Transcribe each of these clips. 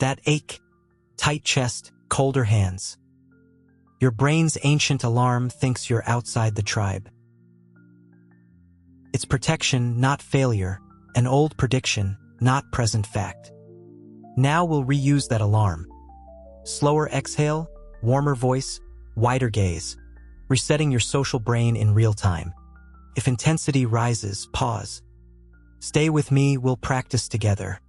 That ache, tight chest, colder hands. Your brain's ancient alarm thinks you're outside the tribe. It's protection, not failure, an old prediction, not present fact. Now we'll reuse that alarm. Slower exhale, warmer voice, wider gaze, resetting your social brain in real time. If intensity rises, pause. Stay with me, we'll practice together.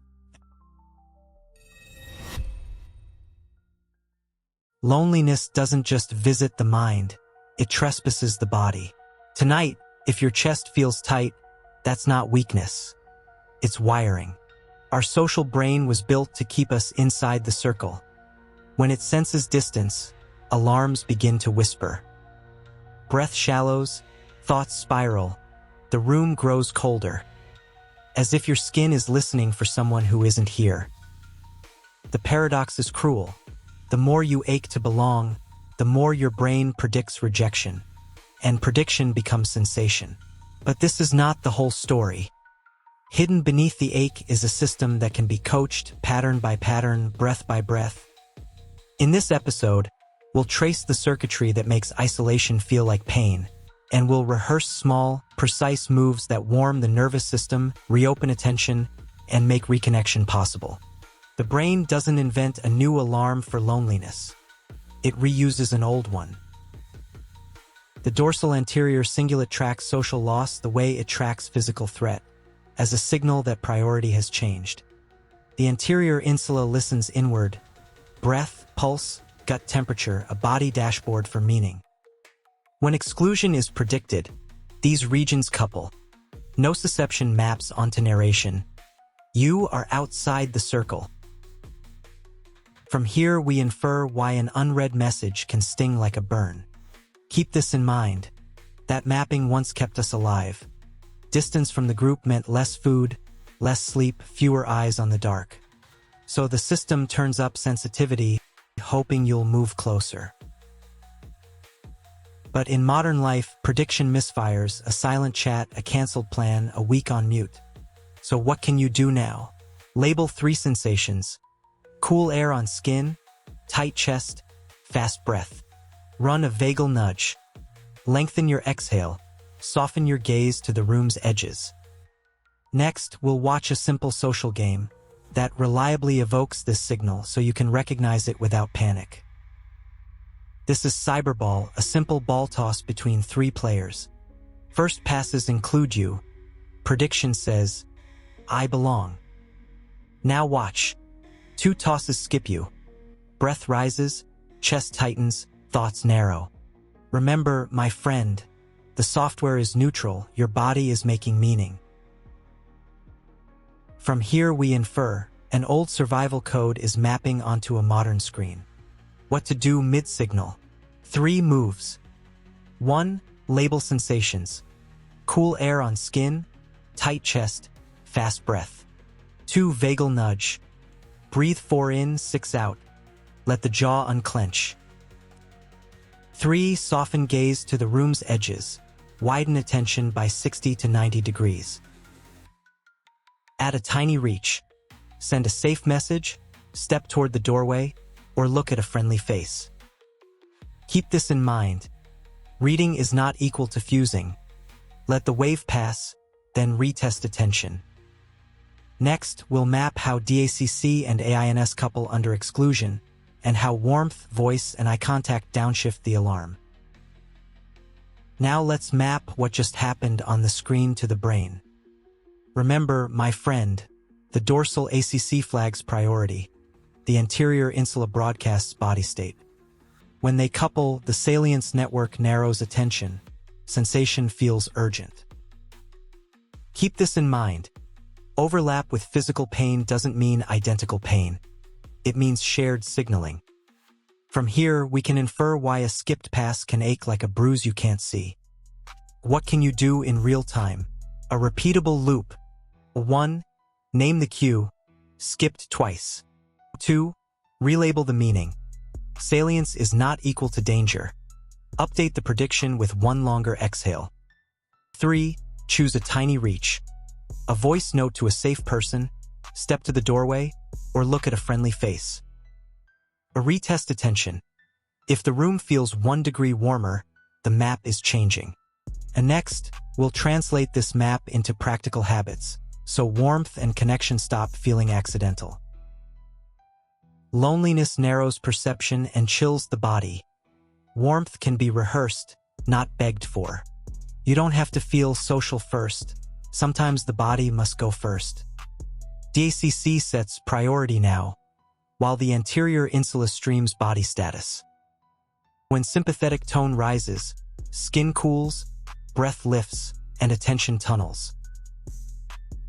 Loneliness doesn't just visit the mind, it trespasses the body. Tonight, if your chest feels tight, that's not weakness. It's wiring. Our social brain was built to keep us inside the circle. When it senses distance, alarms begin to whisper. Breath shallows, thoughts spiral, the room grows colder. As if your skin is listening for someone who isn't here. The paradox is cruel. The more you ache to belong, the more your brain predicts rejection. And prediction becomes sensation. But this is not the whole story. Hidden beneath the ache is a system that can be coached, pattern by pattern, breath by breath. In this episode, we'll trace the circuitry that makes isolation feel like pain, and we'll rehearse small, precise moves that warm the nervous system, reopen attention, and make reconnection possible. The brain doesn't invent a new alarm for loneliness. It reuses an old one. The dorsal anterior cingulate tracks social loss the way it tracks physical threat, as a signal that priority has changed. The anterior insula listens inward, breath, pulse, gut temperature, a body dashboard for meaning. When exclusion is predicted, these regions couple. Nociception maps onto narration. You are outside the circle. From here we infer why an unread message can sting like a burn. Keep this in mind. That mapping once kept us alive. Distance from the group meant less food, less sleep, fewer eyes on the dark. So the system turns up sensitivity, hoping you'll move closer. But in modern life, prediction misfires, a silent chat, a canceled plan, a week on mute. So what can you do now? Label 3 sensations. Cool air on skin, tight chest, fast breath. Run a vagal nudge. Lengthen your exhale. Soften your gaze to the room's edges. Next, we'll watch a simple social game that reliably evokes this signal so you can recognize it without panic. This is Cyberball, a simple ball toss between 3 players. First passes include you. Prediction says, I belong. Now watch. 2 tosses skip you. Breath rises, chest tightens, thoughts narrow. Remember, my friend, the software is neutral, your body is making meaning. From here we infer, an old survival code is mapping onto a modern screen. What to do mid-signal. 3 moves. 1. Label sensations. Cool air on skin, tight chest, fast breath. 2. Vagal nudge. Breathe 4 in, 6 out. Let the jaw unclench. 3. Soften gaze to the room's edges. Widen attention by 60 to 90 degrees. Add a tiny reach. Send a safe message, step toward the doorway, or look at a friendly face. Keep this in mind. Reading is not equal to fusing. Let the wave pass, then retest attention. Next, we'll map how dACC and aINS couple under exclusion, and how warmth, voice, and eye contact downshift the alarm. Now let's map what just happened on the screen to the brain. Remember, my friend, the dorsal ACC flags priority. The anterior insula broadcasts body state. When they couple, the salience network narrows attention. Sensation feels urgent. Keep this in mind. Overlap with physical pain doesn't mean identical pain. It means shared signaling. From here, we can infer why a skipped pass can ache like a bruise you can't see. What can you do in real time? A repeatable loop. 1. Name the cue. Skipped twice. 2. Relabel the meaning. Salience is not equal to danger. Update the prediction with 1 longer exhale. 3. Choose a tiny reach. A voice note to a safe person. Step to the doorway. or look at a friendly face. A retest attention. If the room feels 1 degree warmer, the map is changing. And next, we'll translate this map into practical habits, so warmth and connection stop feeling accidental. Loneliness narrows perception and chills the body. Warmth can be rehearsed, not begged for. You don't have to feel social first. Sometimes the body must go first. dACC sets priority now, while the anterior insula streams body status. When sympathetic tone rises, skin cools, breath lifts, and attention tunnels.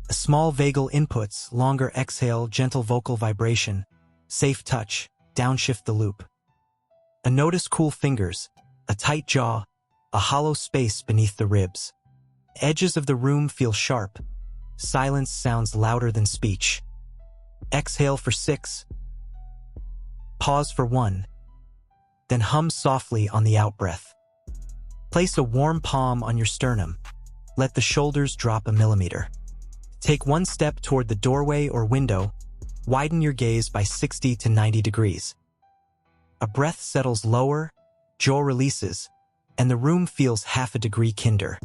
A small vagal inputs, longer exhale, gentle vocal vibration, safe touch, downshift the loop. A notice cool fingers, a tight jaw, a hollow space beneath the ribs. Edges of the room feel sharp. Silence sounds louder than speech. Exhale for 6. Pause for 1. Then hum softly on the out-breath. Place a warm palm on your sternum. Let the shoulders drop a millimeter. Take 1 step toward the doorway or window. Widen your gaze by 60 to 90 degrees. A breath settles lower, jaw releases, and the room feels half a degree kinder.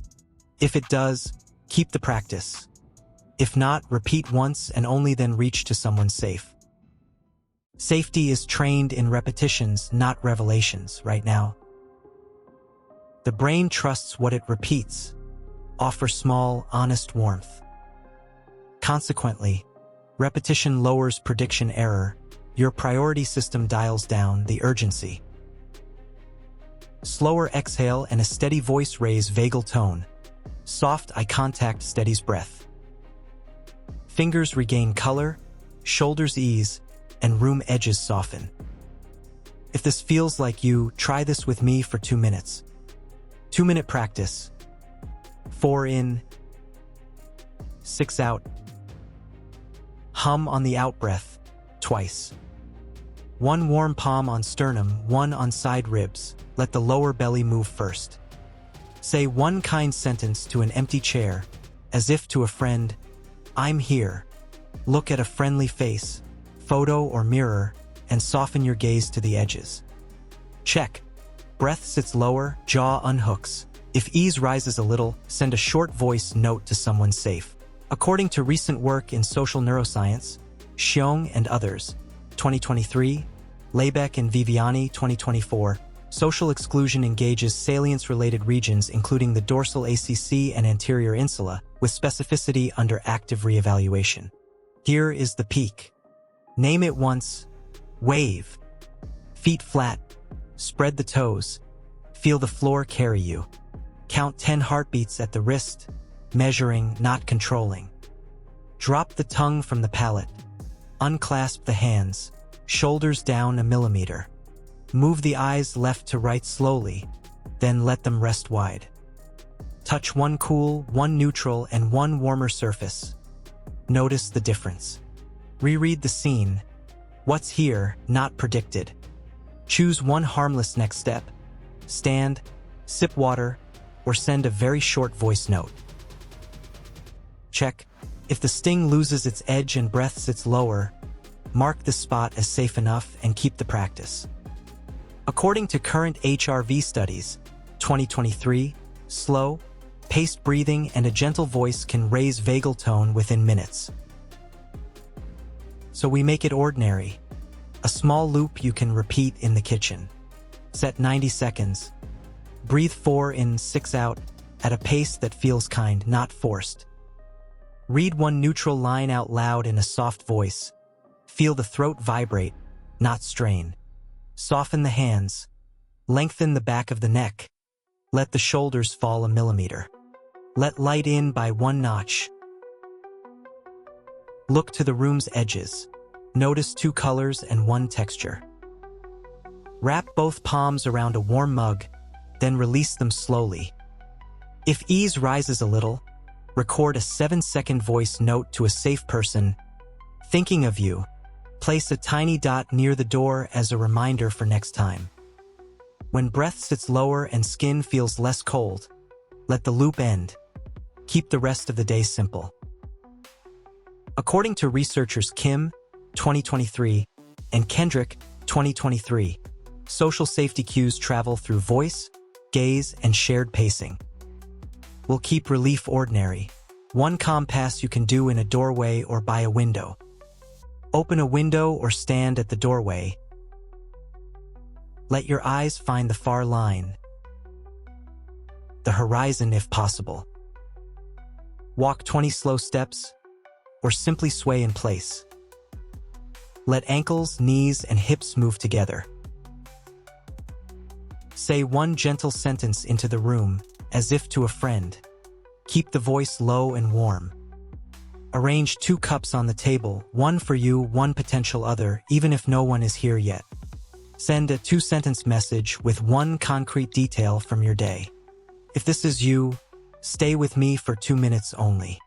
If it does, keep the practice. If not, repeat once and only then reach to someone safe. Safety is trained in repetitions, not revelations, right now. The brain trusts what it repeats. Offer small, honest warmth. Consequently, repetition lowers prediction error. Your priority system dials down the urgency. Slower exhale and a steady voice raise vagal tone. Soft eye contact steadies breath. Fingers regain color, shoulders ease, and room edges soften. If this feels like you, try this with me for 2 minutes. 2-minute practice. 4 in, 6 out. Hum on the out-breath, twice. 1 warm palm on sternum, 1 on side ribs. Let the lower belly move first. Say 1 kind sentence to an empty chair, as if to a friend. I'm here. Look at a friendly face, photo or mirror, and soften your gaze to the edges. Check. Breath sits lower, jaw unhooks. If ease rises a little, send a short voice note to someone safe. According to recent work in social neuroscience, Xiong and others, 2023, Lebeck and Viviani, 2024, social exclusion engages salience-related regions including the dorsal ACC and anterior insula with specificity under active reevaluation. Here is the peak. Name it once. Wave. Feet flat. Spread the toes. Feel the floor carry you. Count 10 heartbeats at the wrist, measuring, not controlling. Drop the tongue from the palate. Unclasp the hands, shoulders down a millimeter. Move the eyes left to right slowly, then let them rest wide. Touch 1 cool, 1 neutral, and 1 warmer surface. Notice the difference. Reread the scene. What's here, not predicted. Choose 1 harmless next step. Stand, sip water, or send a very short voice note. Check. If the sting loses its edge and breath sits lower, mark the spot as safe enough and keep the practice. According to current HRV studies, 2023, slow, paced breathing and a gentle voice can raise vagal tone within minutes. So we make it ordinary. A small loop you can repeat in the kitchen. Set 90 seconds. Breathe 4 in, 6 out, at a pace that feels kind, not forced. Read 1 neutral line out loud in a soft voice. Feel the throat vibrate, not strain. Soften the hands. Lengthen the back of the neck. Let the shoulders fall a millimeter. Let light in by 1 notch. Look to the room's edges. Notice 2 colors and 1 texture. Wrap both palms around a warm mug, then release them slowly. If ease rises a little, record a 7-second voice note to a safe person. Thinking of you. Place a tiny dot near the door as a reminder for next time. When breath sits lower and skin feels less cold, let the loop end. Keep the rest of the day simple. According to researchers Kim, 2023, and Kendrick, 2023. Social safety cues travel through voice, gaze, and shared pacing. We'll keep relief ordinary. One calm pass you can do in a doorway or by a window. Open a window or stand at the doorway. Let your eyes find the far line, the horizon if possible. Walk 20 slow steps, or simply sway in place. Let ankles, knees, and hips move together. Say one gentle sentence into the room, as if to a friend. Keep the voice low and warm. Arrange 2 cups on the table, one for you, one potential other, even if no one is here yet. Send a 2-sentence message with one concrete detail from your day. If this is you, stay with me for 2 minutes only.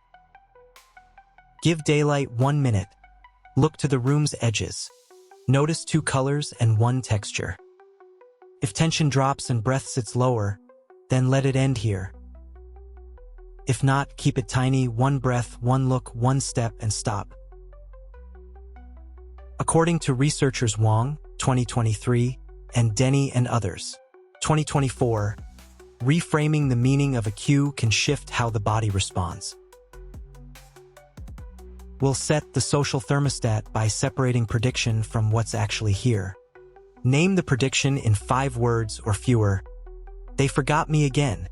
Give daylight 1 minute. Look to the room's edges. Notice 2 colors and 1 texture. If tension drops and breath sits lower, then let it end here. If not, keep it tiny, 1 breath, 1 look, 1 step, and stop. According to researchers Wang, 2023, and Denny and others, 2024, reframing the meaning of a cue can shift how the body responds. We'll set the social thermostat by separating prediction from what's actually here. Name the prediction in 5 words or fewer. They forgot me again.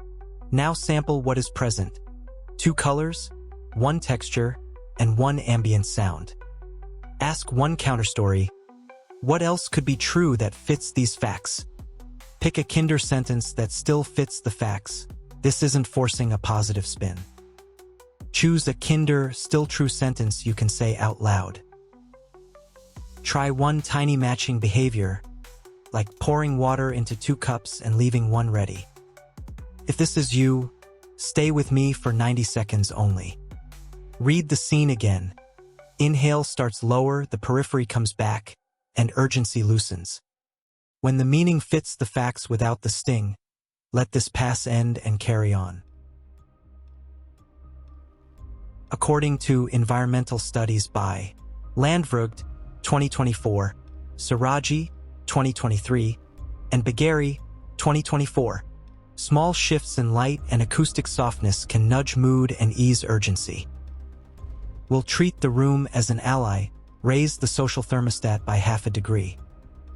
Now sample what is present. 2 colors, 1 texture, and 1 ambient sound. Ask 1 counterstory. What else could be true that fits these facts? Pick a kinder sentence that still fits the facts. This isn't forcing a positive spin. Choose a kinder, still true sentence you can say out loud. Try 1 tiny matching behavior, like pouring water into 2 cups and leaving 1 ready. If this is you, stay with me for 90 seconds only. Read the scene again. Inhale starts lower, the periphery comes back, and urgency loosens. When the meaning fits the facts without the sting, let this pass end and carry on. According to environmental studies by Landvrugt, 2024, Siraji, 2023, and Bagheri, 2024, small shifts in light and acoustic softness can nudge mood and ease urgency. We'll treat the room as an ally, raise the social thermostat by 0.5 degree.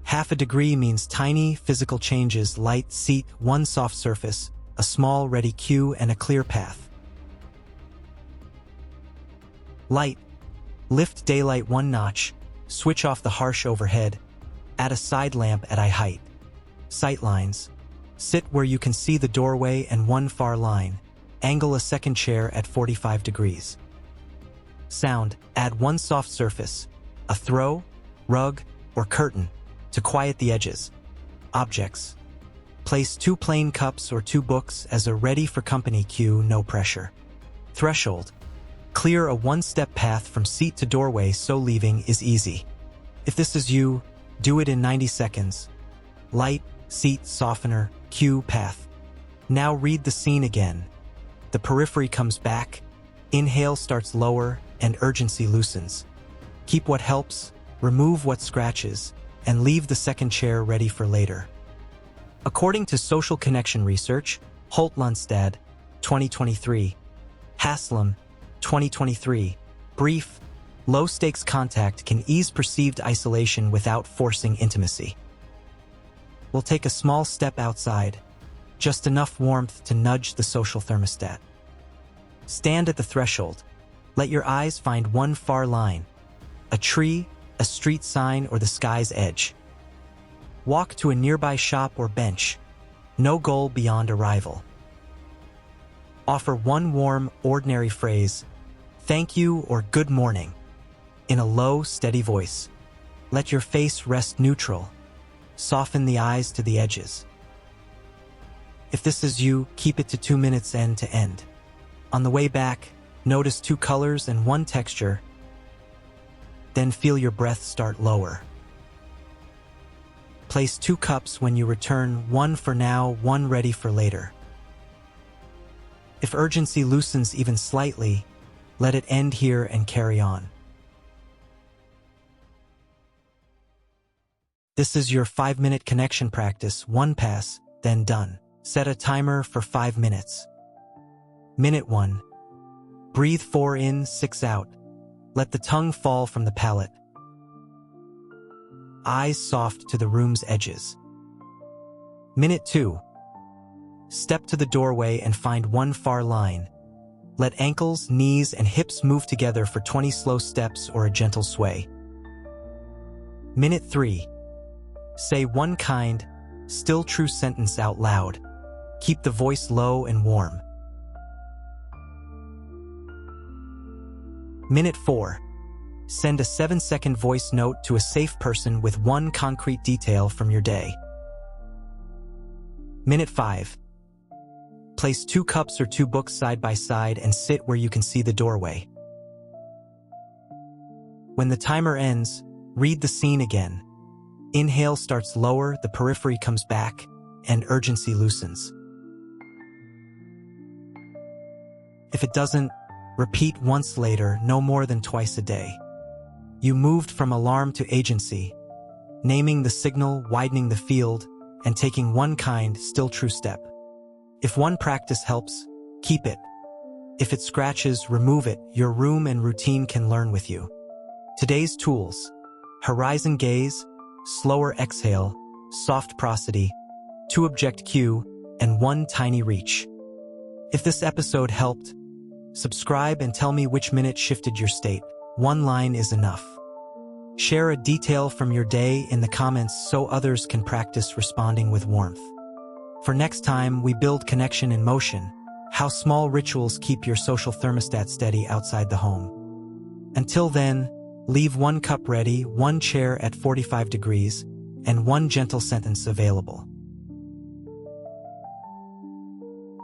0.5 degree means tiny physical changes: light, seat, 1 soft surface, a small ready cue, and a clear path. Light. Lift daylight 1 notch, switch off the harsh overhead, add a side lamp at eye height. Sightlines. Sit where you can see the doorway and 1 far line, angle a second chair at 45 degrees. Sound. Add 1 soft surface, a throw, rug, or curtain, to quiet the edges. Objects. Place 2 plain cups or 2 books as a ready-for-company cue, no pressure. Threshold. Clear a 1-step path from seat to doorway so leaving is easy. If this is you, do it in 90 seconds. Light, seat, softener, cue, path. Now read the scene again. The periphery comes back, inhale starts lower, and urgency loosens. Keep what helps, remove what scratches, and leave the second chair ready for later. According to social connection research, Holt-Lundstad, 2023, Haslam, 2023, brief, low-stakes contact can ease perceived isolation without forcing intimacy. We'll take a small step outside, just enough warmth to nudge the social thermostat. Stand at the threshold. Let your eyes find 1 far line, a tree, a street sign, or the sky's edge. Walk to a nearby shop or bench. No goal beyond arrival. Offer 1 warm, ordinary phrase, thank you or good morning, in a low, steady voice. Let your face rest neutral. Soften the eyes to the edges. If this is you, keep it to 2 minutes end to end. On the way back, notice 2 colors and 1 texture. Then feel your breath start lower. Place 2 cups when you return, 1 for now, 1 ready for later. If urgency loosens even slightly, let it end here and carry on. This is your 5-minute connection practice, one pass, then done. Set a timer for 5 minutes. Minute 1. Breathe 4 in, 6 out. Let the tongue fall from the palate. Eyes soft to the room's edges. Minute 2. Step to the doorway and find one far line. Let ankles, knees, and hips move together for 20 slow steps or a gentle sway. Minute 3. Say one kind, still true sentence out loud. Keep the voice low and warm. Minute 4. Send a 7-second voice note to a safe person with one concrete detail from your day. Minute 5. Place 2 cups or 2 books side by side and sit where you can see the doorway. When the timer ends, read the scene again. Inhale starts lower, the periphery comes back, and urgency loosens. If it doesn't, repeat once later, no more than twice a day. You moved from alarm to agency, naming the signal, widening the field, and taking one kind, still true step. If one practice helps, keep it. If it scratches, remove it. Your room and routine can learn with you. Today's tools: horizon gaze, slower exhale, soft prosody, 2 object cue, and 1 tiny reach. If this episode helped, subscribe and tell me which minute shifted your state. 1 line is enough. Share a detail from your day in the comments so others can practice responding with warmth. For next time we build connection in motion, how small rituals keep your social thermostat steady outside the home. Until then, leave 1 cup ready, 1 chair at 45 degrees, and 1 gentle sentence available.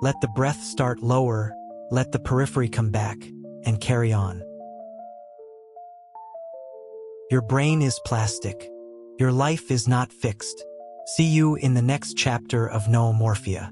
Let the breath start lower, let the periphery come back, and carry on. Your brain is plastic. Your life is not fixed. See you in the next chapter of NooMorphia.